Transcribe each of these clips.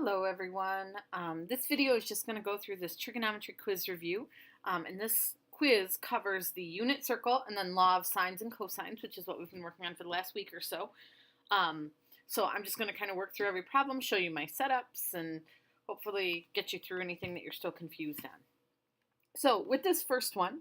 Hello everyone. This video is just going to go through this trigonometry quiz review, and this quiz covers the unit circle and then law of sines and cosines, which is what we've been working on for the last week or so. So I'm just going to kind of work through every problem, show you my setups, and hopefully get you through anything that you're still confused on. So with this first one,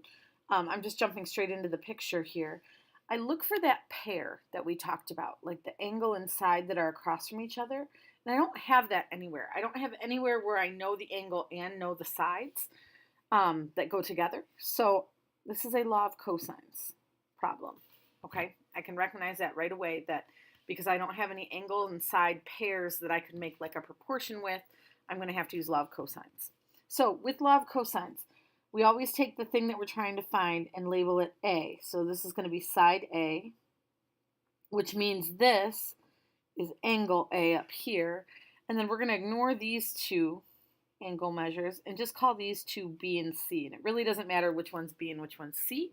I'm just jumping straight into the picture here. I look for that pair that we talked about, like the angle and side that are across from each other. And I don't have that anywhere. I don't have anywhere where I know the angle and know the sides that go together. So this is a law of cosines problem. Okay, I can recognize that right away, that because I don't have any angle and side pairs that I could make like a proportion with, I'm going to have to use law of cosines. So with law of cosines, we always take the thing that we're trying to find and label it A. So this is going to be side A, which means this is angle A up here. And then we're going to ignore these two angle measures and just call these two B and C. And it really doesn't matter which one's B and which one's C.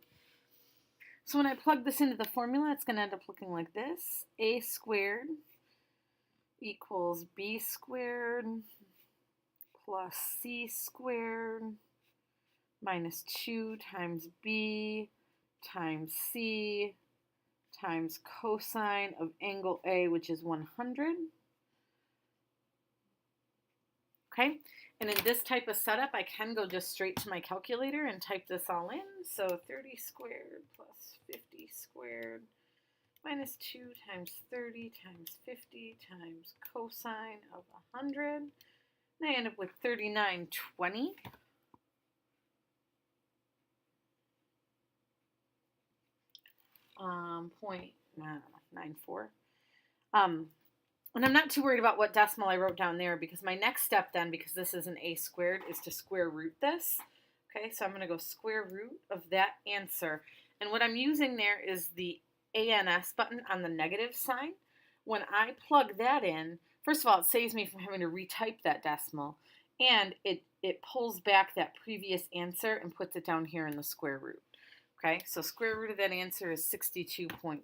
So when I plug this into the formula, it's going to end up looking like this. A squared equals B squared plus C squared minus 2 times B times C times cosine of angle A, which is 100. Okay, and in this type of setup, I can go just straight to my calculator and type this all in. So 30 squared plus 50 squared minus 2 times 30 times 50 times cosine of 100. And I end up with 3920. Point, I don't know, 94. And I'm not too worried about what decimal I wrote down there, because my next step then, because this is an a squared, is to square root this. Okay, so I'm going to go square root of that answer. And what I'm using there is the ANS button on the negative sign. When I plug that in, first of all, it saves me from having to retype that decimal, and it pulls back that previous answer and puts it down here in the square root. Okay, so square root of that answer is 62.6.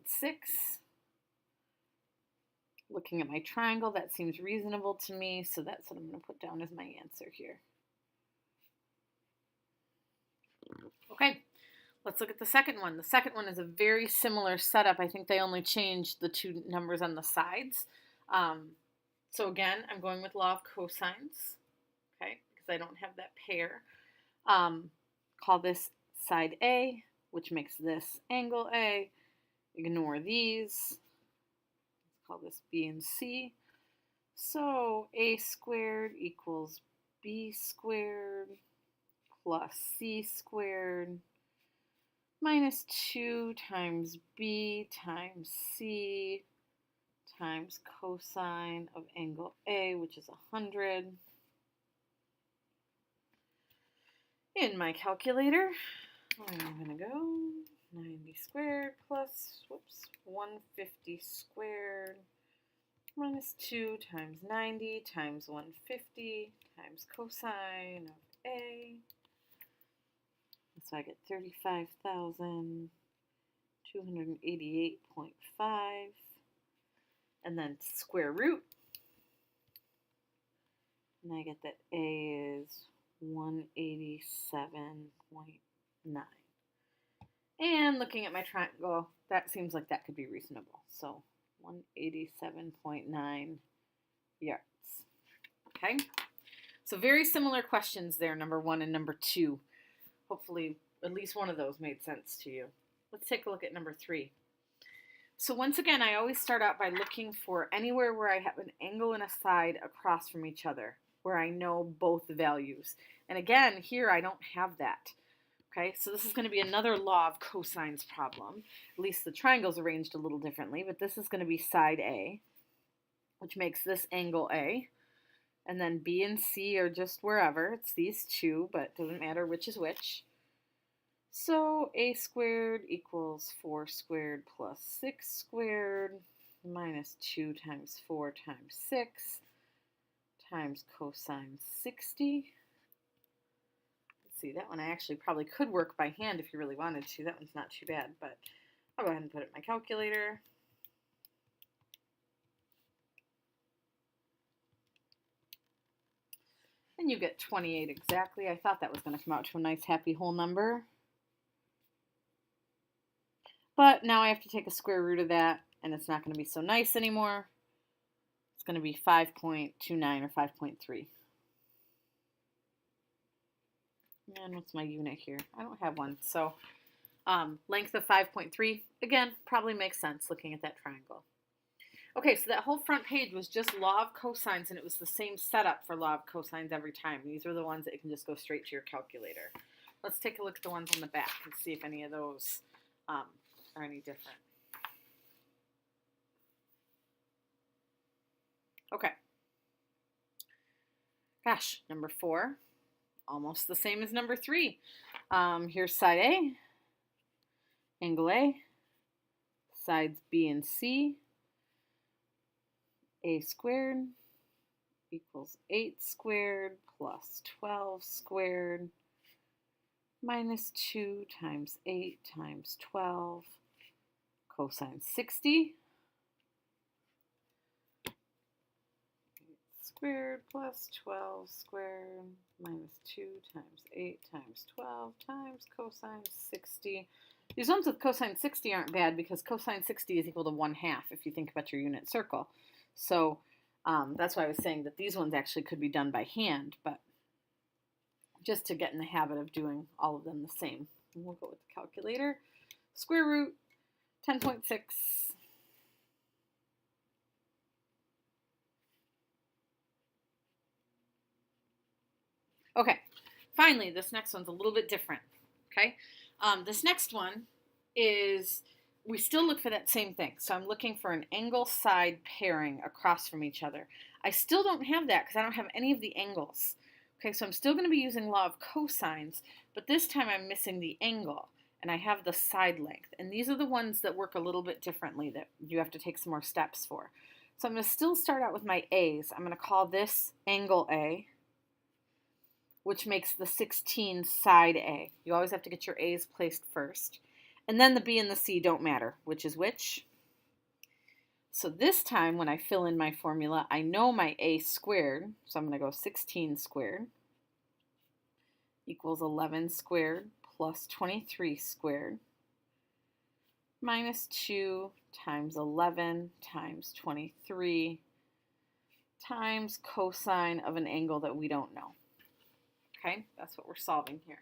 Looking at my triangle, that seems reasonable to me, so that's what I'm going to put down as my answer here. Okay, let's look at the second one. The second one is a very similar setup. I think they only changed the two numbers on the sides. So again, I'm going with law of cosines, okay, because I don't have that pair. Call this side A, which makes this angle A. Ignore these. Let's call this B and C. So A squared equals B squared plus C squared minus 2 times B times C times cosine of angle A, which is 100. In my calculator, I'm going to go 90 squared plus, 150 squared minus 2 times 90 times 150 times cosine of A. So I get 35,288.5. And then square root. And I get that A is 187.9. And looking at my triangle, that seems like that could be reasonable. So 187.9 yards. Okay, so very similar questions there, number 1 and number 2. Hopefully at least one of those made sense to you. Let's take a look at number 3. So once again, I always start out by looking for anywhere where I have an angle and a side across from each other, where I know both values. And again, here I don't have that. Okay, so this is going to be another law of cosines problem. At least the triangle's arranged a little differently, but this is going to be side A, which makes this angle A. And then B and C are just wherever. It's these two, but it doesn't matter which is which. So A squared equals 4 squared plus 6 squared minus 2 times 4 times 6 times cosine 60. See, that one I actually probably could work by hand if you really wanted to. That one's not too bad, but I'll go ahead and put it in my calculator. you get 28 exactly. I thought that was going to come out to a nice happy whole number. But now I have to take a square root of that, and it's not going to be so nice anymore. It's going to be 5.29 or 5.3. And what's my unit here? I don't have one. So length of 5.3, again, probably makes sense looking at that triangle. Okay, so that whole front page was just law of cosines, and it was the same setup for law of cosines every time. These are the ones that you can just go straight to your calculator. Let's take a look at the ones on the back and see if any of those are any different. Okay. Gosh, number 4, almost the same as number 3. Here's side A, angle A, sides B and C. A squared equals 8 squared plus 12 squared minus 2 times 8 times 12 cosine 60. 8 squared plus 12 squared minus 2 times 8 times 12 times cosine 60. These ones with cosine 60 aren't bad because cosine 60 is equal to 1/2 if you think about your unit circle. So that's why I was saying that these ones actually could be done by hand, but just to get in the habit of doing all of them the same. And we'll go with the calculator. Square root 10.6. Okay, finally, this next one's a little bit different. Okay, this next one is, we still look for that same thing. So I'm looking for an angle side pairing across from each other. I still don't have that because I don't have any of the angles. Okay, so I'm still going to be using law of cosines, but this time I'm missing the angle, and I have the side length. And these are the ones that work a little bit differently that you have to take some more steps for. So I'm going to still start out with my A's. I'm going to call this angle A, which makes the 16 side A. You always have to get your A's placed first. And then the B and the C don't matter, which is which. So this time when I fill in my formula, I know my A squared, so I'm going to go 16 squared equals 11 squared plus 23 squared minus 2 times 11 times 23 times cosine of an angle that we don't know. Okay, that's what we're solving here.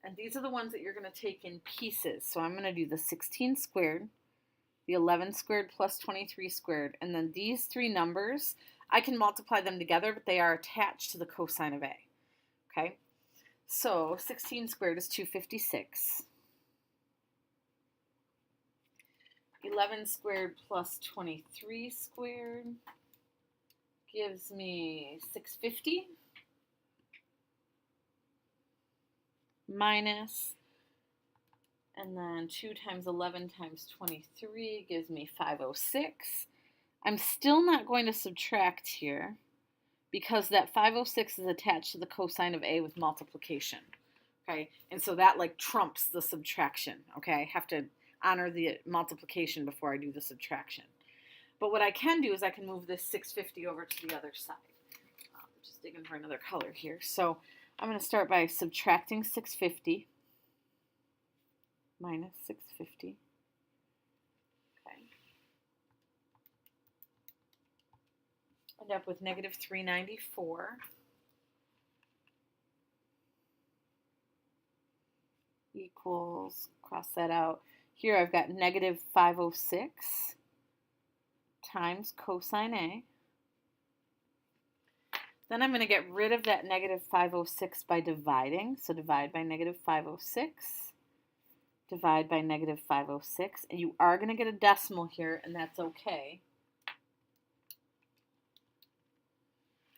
And these are the ones that you're going to take in pieces. So I'm going to do the 16 squared, the 11 squared plus 23 squared, and then these three numbers, I can multiply them together, but they are attached to the cosine of A. Okay, so 16 squared is 256. 11 squared plus 23 squared gives me 650. Minus, and then 2 times 11 times 23 gives me 506. I'm still not going to subtract here because that 506 is attached to the cosine of A with multiplication. Okay, and so that like trumps the subtraction. Okay, I have to honor the multiplication before I do the subtraction. But what I can do is I can move this 650 over to the other side. Just digging for another color here. So I'm going to start by subtracting 650 minus 650. Okay. End up with negative 394 equals, cross that out. Here I've got negative 506 times cosine A. Then I'm going to get rid of that negative 506 by dividing. So divide by negative 506, divide by negative 506. And you are going to get a decimal here, and that's okay.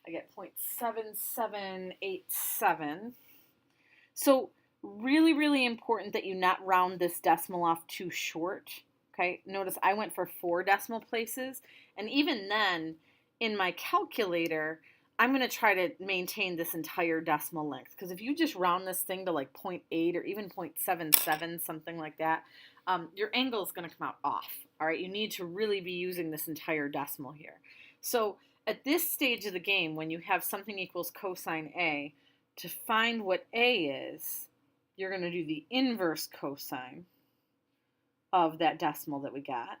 I get 0.7787. So really, really important that you not round this decimal off too short. Okay, notice I went for 4 decimal places. And even then, in my calculator, I'm going to try to maintain this entire decimal length, because if you just round this thing to like 0.8 or even 0.77, something like that, your angle is going to come out off. All right, you need to really be using this entire decimal here. So At this stage of the game, when you have something equals cosine A, to find what A is, you're going to do the inverse cosine of that decimal that we got.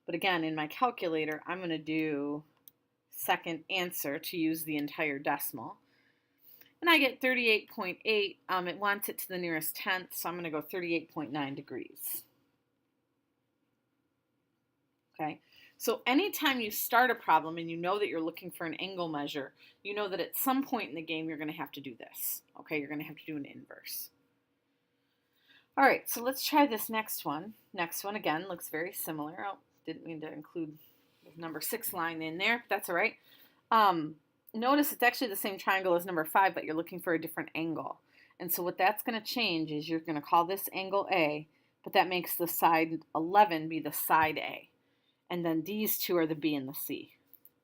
But again, in my calculator, I'm going to do second answer to use the entire decimal. And I get 38.8. It wants it to the nearest tenth, so I'm going to go 38.9 degrees. Okay, so anytime you start a problem and you know that you're looking for an angle measure, you know that at some point in the game you're going to have to do this. Okay, you're going to have to do an inverse. All right, so let's try this next one. Next one, again, looks very similar. Oh, didn't mean to include the number 6 line in there. That's all right. Notice it's actually the same triangle as number 5, but you're looking for a different angle. And so what that's going to change is you're going to call this angle A, but that makes the side 11 be the side A. And then these two are the B and the C.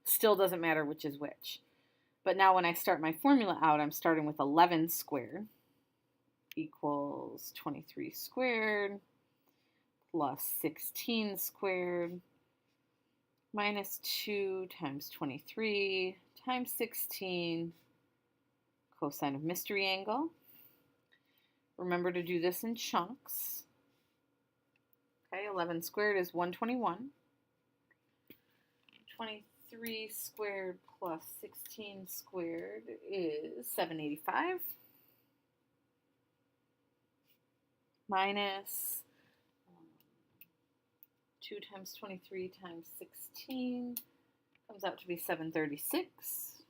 Still doesn't matter which is which. But now when I start my formula out, I'm starting with 11 squared equals 23 squared plus 16 squared minus 2 times 23 times 16 cosine of mystery angle. Remember to do this in chunks. Okay, 11 squared is 121. 23 squared plus 16 squared is 785. Minus 2 times 23 times 16 comes out to be 736.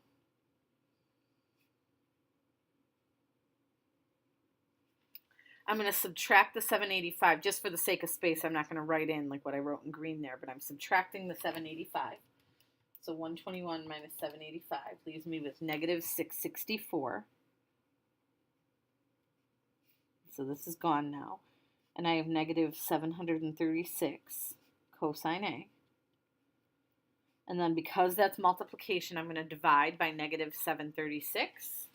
I'm going to subtract the 785 just for the sake of space. I'm not going to write in like what I wrote in green there, but I'm subtracting the 785. So 121 minus 785 leaves me with negative 664. So this is gone now. And I have negative 736 cosine A. And then because that's multiplication, I'm going to divide by negative 736.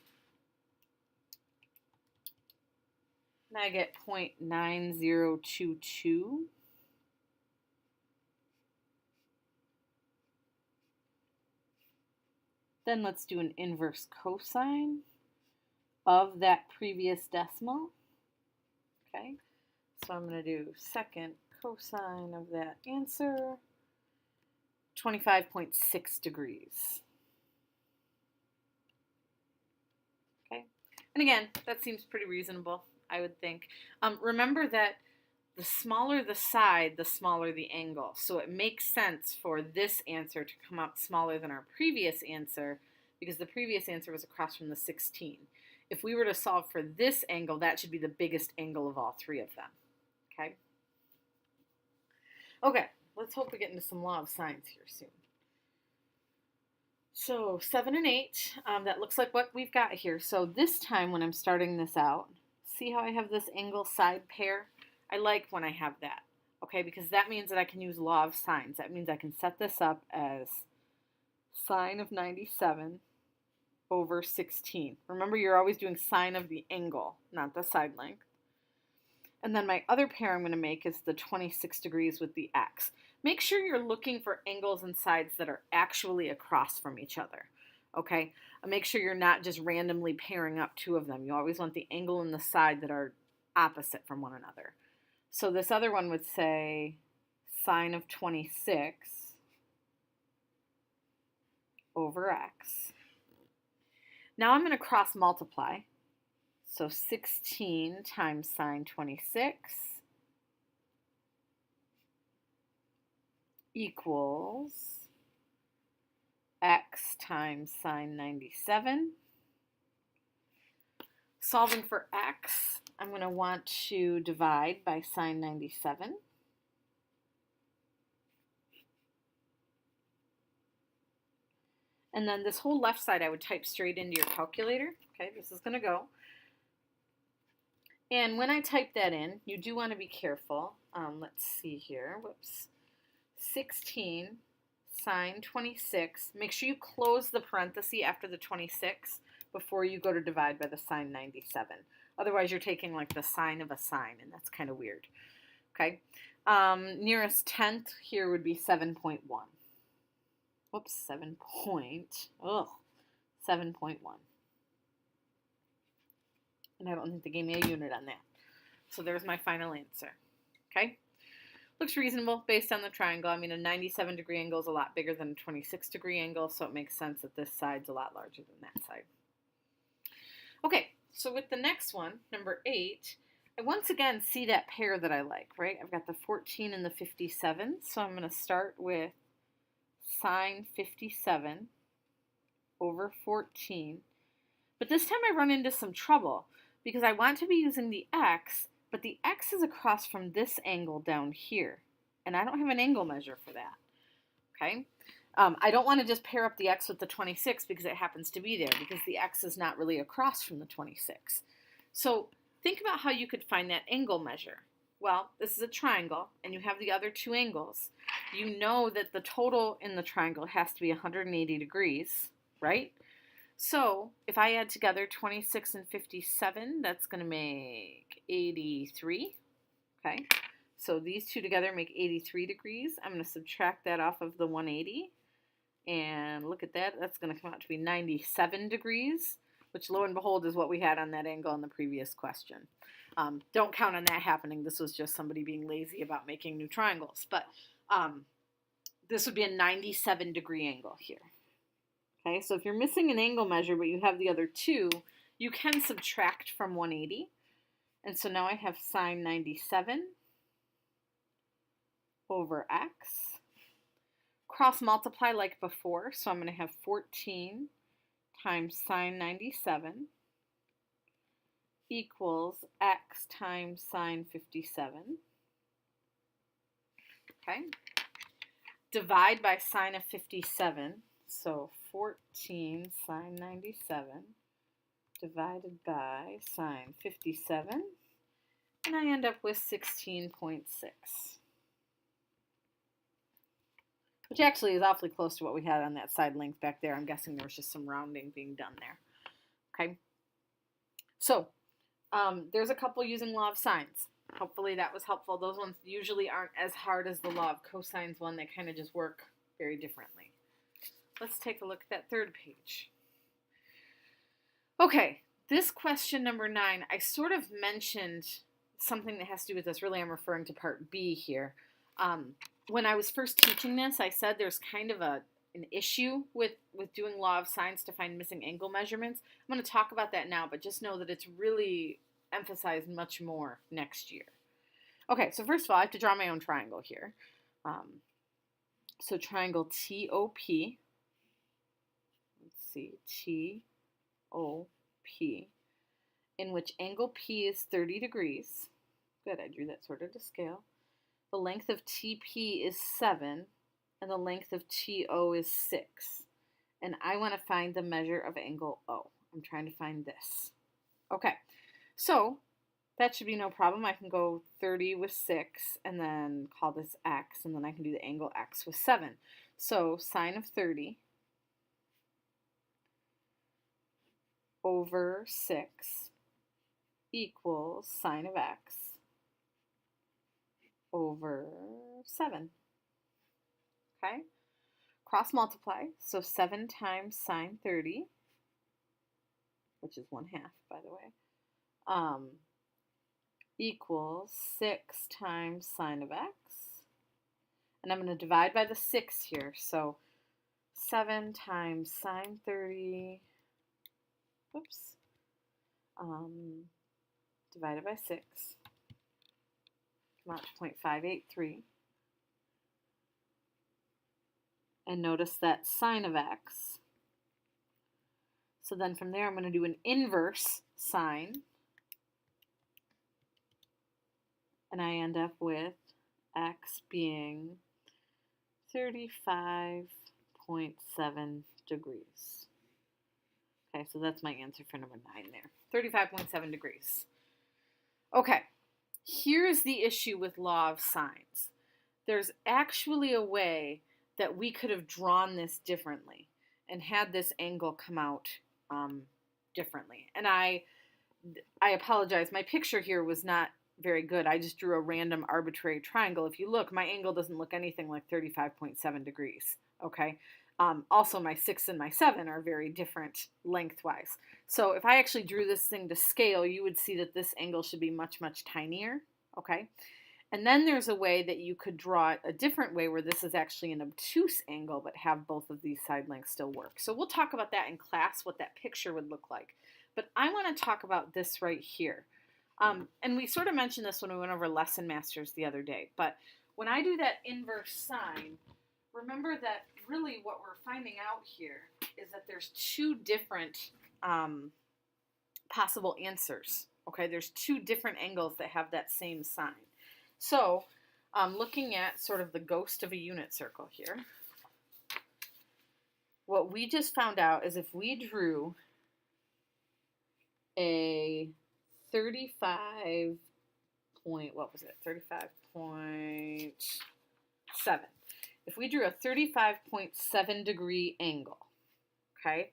And I get 0.9022. Then let's do an inverse cosine of that previous decimal. Okay, so I'm going to do second cosine of that answer, 25.6 degrees. Okay, and again, that seems pretty reasonable, I would think. Remember that the smaller the side, the smaller the angle. So it makes sense for this answer to come out smaller than our previous answer because the previous answer was across from the 16. If we were to solve for this angle, that should be the biggest angle of all three of them. Okay? Okay, let's hope we get into some law of sines here soon. So 7 and 8, that looks like what we've got here. So this time when I'm starting this out, see how I have this angle side pair? I like when I have that, okay, because that means that I can use law of sines. That means I can set this up as sine of 97 over 16. Remember, you're always doing sine of the angle, not the side length. And then my other pair I'm going to make is the 26 degrees with the x. Make sure you're looking for angles and sides that are actually across from each other, okay? Make sure you're not just randomly pairing up two of them. You always want the angle and the side that are opposite from one another. So this other one would say sine of 26 over x. Now I'm going to cross multiply. So 16 times sine 26 equals x times sine 97. Solving for x, I'm going to want to divide by sine 97. And then this whole left side I would type straight into your calculator. Okay, this is going to go. And when I type that in, you do want to be careful. Let's see here. Whoops. 16 sine 26. Make sure you close the parenthesis after the 26 before you go to divide by the sine 97. Otherwise, you're taking like the sine of a sine, and that's kind of weird. Okay. Nearest tenth here would be 7.1. 7.1. And I don't think they gave me a unit on that. So there's my final answer. Okay? Looks reasonable based on the triangle. I mean, a 97-degree angle is a lot bigger than a 26-degree angle, so it makes sense that this side's a lot larger than that side. Okay, so with the next one, number 8, I once again see that pair that I like, right? I've got the 14 and the 57, so I'm going to start with sine 57 over 14. But this time I run into some trouble because I want to be using the x, but the x is across from this angle down here, and I don't have an angle measure for that, okay? I don't want to just pair up the x with the 26 because it happens to be there, because the x is not really across from the 26. So think about how you could find that angle measure. Well, this is a triangle, and you have the other two angles. You know that the total in the triangle has to be 180 degrees, right? So if I add together 26 and 57, that's going to make 83, okay? So these two together make 83 degrees. I'm going to subtract that off of the 180, and look at that. That's going to come out to be 97 degrees, which lo and behold is what we had on that angle in the previous question. Don't count on that happening. This was just somebody being lazy about making new triangles. But this would be a 97-degree angle here. Okay, so if you're missing an angle measure but you have the other two, you can subtract from 180. And so now I have sine 97 over x. Cross multiply like before, so I'm going to have 14 times sine 97 equals x times sine 57. Okay. Divide by sine of 57. So 14 sine 97 divided by sine 57. And I end up with 16.6. Which actually is awfully close to what we had on that side length back there. I'm guessing there was just some rounding being done there. Okay. So there's a couple using law of sines. Hopefully that was helpful. Those ones usually aren't as hard as the law of cosines one. They kind of just work very differently. Let's take a look at that third page. Okay, this question number 9, I sort of mentioned something that has to do with this. Really, I'm referring to part B here. When I was first teaching this, I said there's kind of an issue with doing law of sines to find missing angle measurements. I'm going to talk about that now, but just know that it's really emphasized much more next year. Okay, so first of all, I have to draw my own triangle here. So triangle TOP, let's see, TOP, in which angle P is 30 degrees. Good, I drew that sort of to scale. The length of TP is 7, and the length of TO is 6. And I want to find the measure of angle O. I'm trying to find this. Okay, so that should be no problem. I can go 30 with 6, and then call this x, and then I can do the angle x with 7. So sine of 30 over 6 equals sine of x over 7. Okay? Cross multiply, so 7 times sine 30, which is 1/2, by the way, equals 6 times sine of x. And I'm going to divide by the 6 here, so 7 times sine 30, divided by 6, come out to 0.583. And notice that sine of x. So then from there I'm going to do an inverse sine. And I end up with x being 35.7 degrees. Okay, so that's my answer for number 9 there. 35.7 degrees. Okay, here's the issue with law of sines. There's actually a way that we could have drawn this differently and had this angle come out differently. And I apologize, my picture here was not very good. I just drew a random arbitrary triangle. If you look, my angle doesn't look anything like 35.7 degrees, okay? Also, my 6 and my 7 are very different lengthwise. So if I actually drew this thing to scale, you would see that this angle should be much, much tinier, okay? And then there's a way that you could draw it a different way where this is actually an obtuse angle, but have both of these side lengths still work. So we'll talk about that in class, what that picture would look like. But I want to talk about this right here. And we sort of mentioned this when we went over lesson masters the other day. But when I do that inverse sine, remember that really what we're finding out here is that there's two different possible answers. Okay, there's two different angles that have that same sign. So, looking at sort of the ghost of a unit circle here, what we just found out is if we drew a 35 point, what was it, 35.7. If we drew a 35.7 degree angle, okay,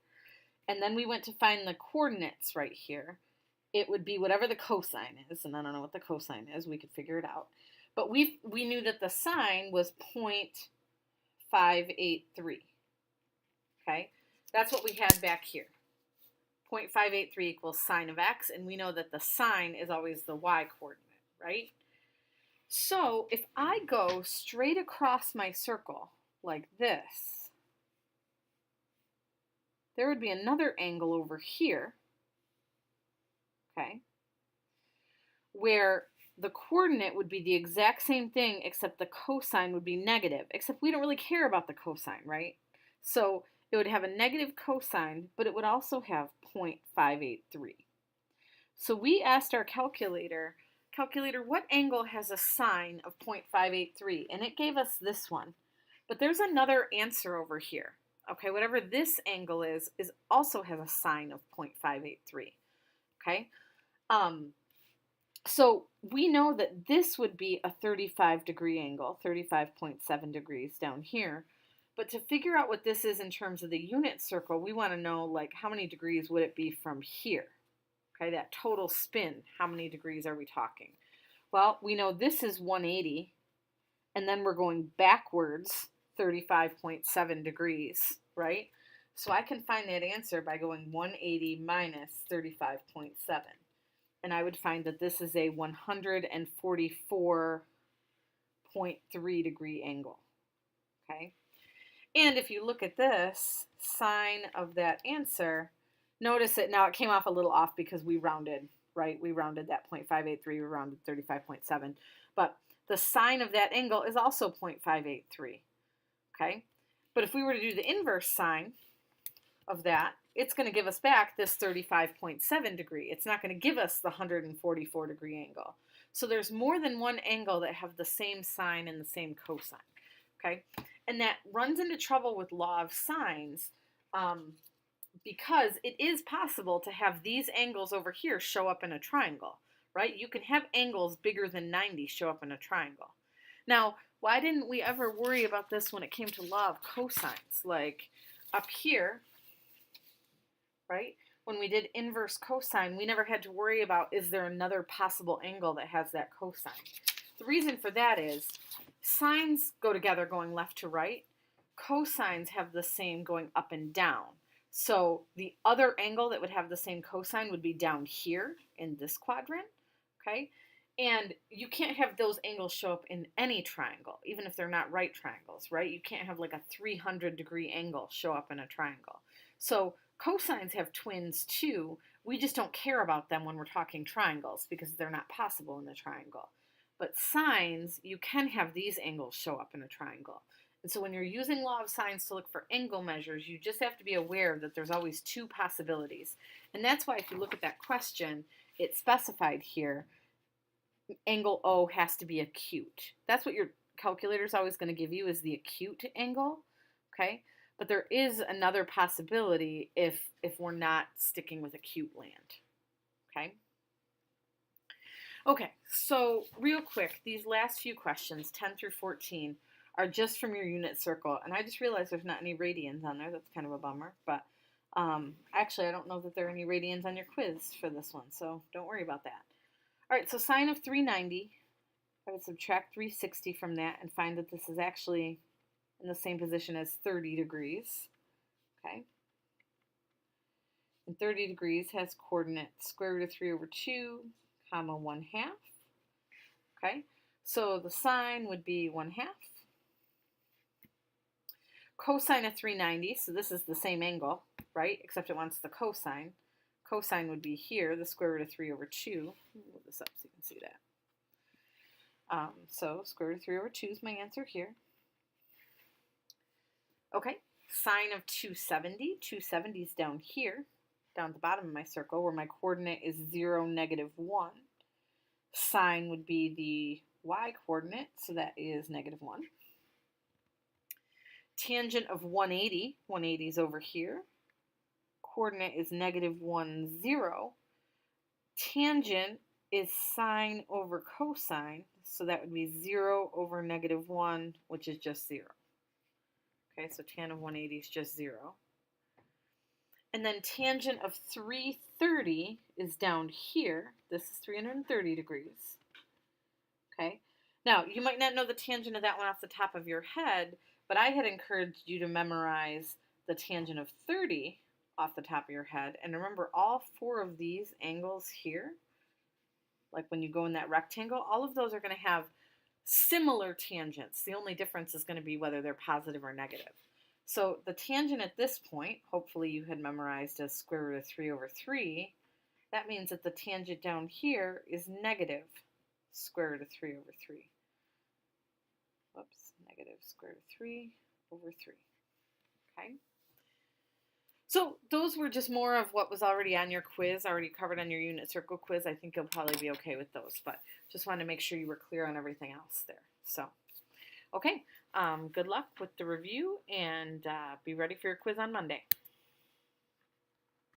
and then we went to find the coordinates right here, it would be whatever the cosine is, and I don't know what the cosine is, we could figure it out. But we knew that the sine was 0.583, okay? That's what we had back here. 0.583 equals sine of x, and we know that the sine is always the y coordinate, right? So if I go straight across my circle like this, there would be another angle over here, okay, where the coordinate would be the exact same thing except the cosine would be negative, except we don't really care about the cosine, right? So it would have a negative cosine, but it would also have 0.583. So we asked our calculator, what angle has a sine of 0.583? And it gave us this one. But there's another answer over here. Okay, whatever this angle is also has a sine of 0.583. Okay? So we know that this would be a 35 degree angle, 35.7 degrees down here. But to figure out what this is in terms of the unit circle, we want to know, like, how many degrees would it be from here? Okay, that total spin, how many degrees are we talking? Well, we know this is 180, and then we're going backwards 35.7 degrees, right? So I can find that answer by going 180 minus 35.7. And I would find that this is a 144.3 degree angle, okay? And if you look at this, sine of that answer, notice it, now it came off a little off because we rounded, right? We rounded that 0.583, we rounded 35.7. But the sine of that angle is also 0.583, okay? But if we were to do the inverse sine of that, it's going to give us back this 35.7 degree. It's not going to give us the 144 degree angle. So there's more than one angle that have the same sine and the same cosine, okay? And that runs into trouble with law of sines because it is possible to have these angles over here show up in a triangle, right? You can have angles bigger than 90 show up in a triangle. Now, why didn't we ever worry about this when it came to law of cosines? Like up here, right? When we did inverse cosine, we never had to worry about, is there another possible angle that has that cosine? The reason for that is sines go together going left to right. Cosines have the same going up and down. So the other angle that would have the same cosine would be down here in this quadrant, okay? And you can't have those angles show up in any triangle, even if they're not right triangles, right? You can't have like a 300 degree angle show up in a triangle. So cosines have twins too. We just don't care about them when we're talking triangles because they're not possible in a triangle. But sines, you can have these angles show up in a triangle. And so when you're using law of sines to look for angle measures, you just have to be aware that there's always two possibilities. And that's why if you look at that question, it's specified here, angle O has to be acute. That's what your calculator is always going to give you, is the acute angle, okay? But there is another possibility if we're not sticking with acute land, okay? Okay, so real quick, these last few questions, 10 through 14, are just from your unit circle. And I just realized there's not any radians on there. That's kind of a bummer. But actually, I don't know that there are any radians on your quiz for this one, so don't worry about that. All right, so sine of 390, I would subtract 360 from that and find that this is actually in the same position as 30 degrees. Okay. And 30 degrees has coordinates square root of 3 over 2, comma 1/2. Okay. So the sine would be 1/2. Cosine of 390, so this is the same angle, right? Except it wants the cosine. Cosine would be here, the square root of 3 over 2. Move this up so you can see that. So square root of 3 over 2 is my answer here. Okay, sine of 270. 270 is down here, down at the bottom of my circle, where my coordinate is 0, -1. Sine would be the y coordinate, so that is -1. Tangent of 180. 180 is over here. Coordinate is -1, 0. Tangent is sine over cosine, so that would be 0 over -1, which is just 0. Okay, so tan of 180 is just 0. And then tangent of 330 is down here. This is 330 degrees. Okay, now you might not know the tangent of that one off the top of your head, but I had encouraged you to memorize the tangent of 30 off the top of your head. And remember, all 4 of these angles here, like when you go in that rectangle, all of those are going to have similar tangents. The only difference is going to be whether they're positive or negative. So the tangent at this point, hopefully you had memorized as square root of 3 over 3. That means that the tangent down here is negative square root of 3 over 3. Whoops, negative square root of 3 over 3. Okay. So those were just more of what was already on your quiz, already covered on your unit circle quiz. I think you'll probably be okay with those, but just wanted to make sure you were clear on everything else there. So, okay, good luck with the review, and be ready for your quiz on Monday.